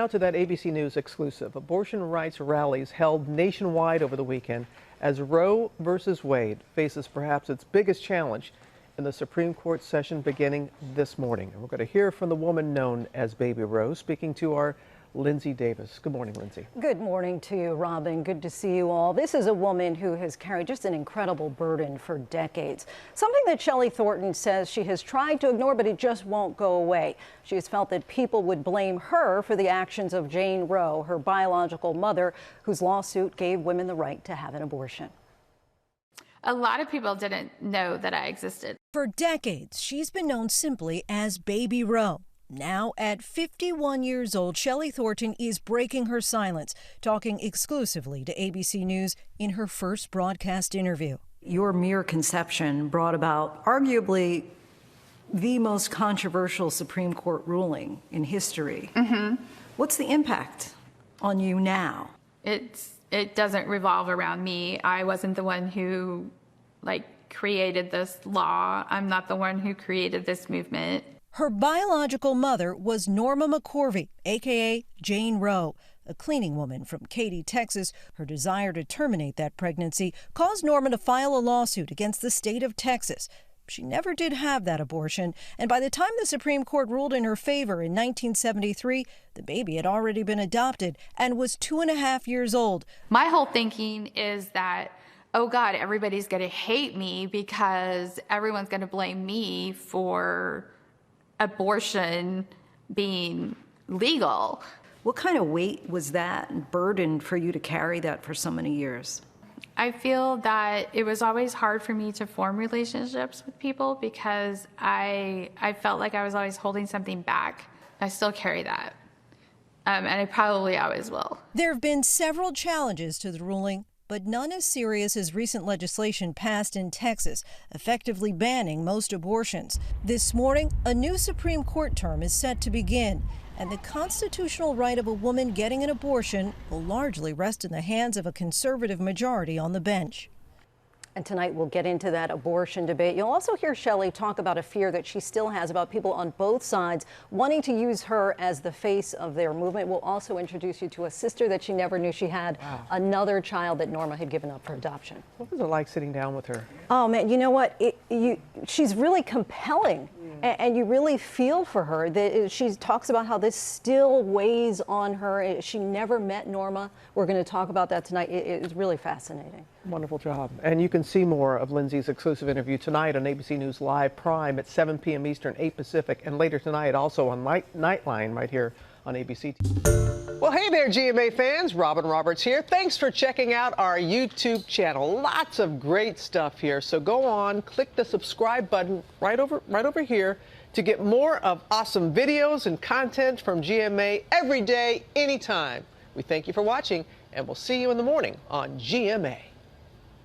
Now to that ABC News exclusive. Abortion rights rallies held nationwide over the weekend as Roe versus Wade faces perhaps its biggest challenge in the Supreme Court session beginning this morning. And we're going to hear from the woman known as Baby Roe, speaking to our Linsey Davis. Good morning, Linsey. Good morning to you, Robin. Good to see you all. This is a woman who has carried just an incredible burden for decades. Something that Shelley Thornton says she has tried to ignore, but it just won't go away. She has felt that people would blame her for the actions of Jane Roe, her biological mother, whose lawsuit gave women the right to have an abortion. A lot of people didn't know that I existed. For decades, she's been known simply as Baby Roe. Now, at 51 years old, Shelley Thornton is breaking her silence, talking exclusively to ABC News in her first broadcast interview. Your mere conception brought about arguably the most controversial Supreme Court ruling in history. What's the impact on you now? It doesn't revolve around me. I wasn't the one who created this law. I'm not the one who created this movement. Her biological mother was Norma McCorvey, a.k.a. Jane Roe, a cleaning woman from Katy, Texas. Her desire to terminate that pregnancy caused Norma to file a lawsuit against the state of Texas. She never did have that abortion, and by the time the Supreme Court ruled in her favor in 1973, the baby had already been adopted and was 2.5 years old. My whole thinking is that, oh God, everybody's going to hate me because everyone's going to blame me for abortion being legal. What kind of weight was that burden for you to carry that for so many years? I feel that it was always hard for me to form relationships with people because I felt like I was always holding something back. I still carry that, and I probably always will. There have been several challenges to the ruling, but none as serious as recent legislation passed in Texas, effectively banning most abortions. This morning, a new Supreme Court term is set to begin, and the constitutional right of a woman getting an abortion will largely rest in the hands of a conservative majority on the bench. And tonight we'll get into that abortion debate. You'll also hear Shelley talk about a fear that she still has about people on both sides wanting to use her as the face of their movement. We'll also introduce you to a sister that she never knew she had, another child that Norma had given up for adoption. What was it like sitting down with her? Oh man, you know what? She's really compelling. And you really feel for her. She talks about how this still weighs on her. She never met Norma. We're going to talk about that tonight. It is really fascinating. Wonderful job. And you can see more of Linsey's exclusive interview tonight on ABC News Live Prime at 7 p.m. Eastern, 8 Pacific, and later tonight also on Nightline right here on ABC. Well, hey there, GMA fans. Robin Roberts here. Thanks for checking out our YouTube channel. Lots of great stuff here. So go on, click the subscribe button right over here to get more of awesome videos and content from GMA every day, anytime. We thank you for watching, and we'll see you in the morning on GMA.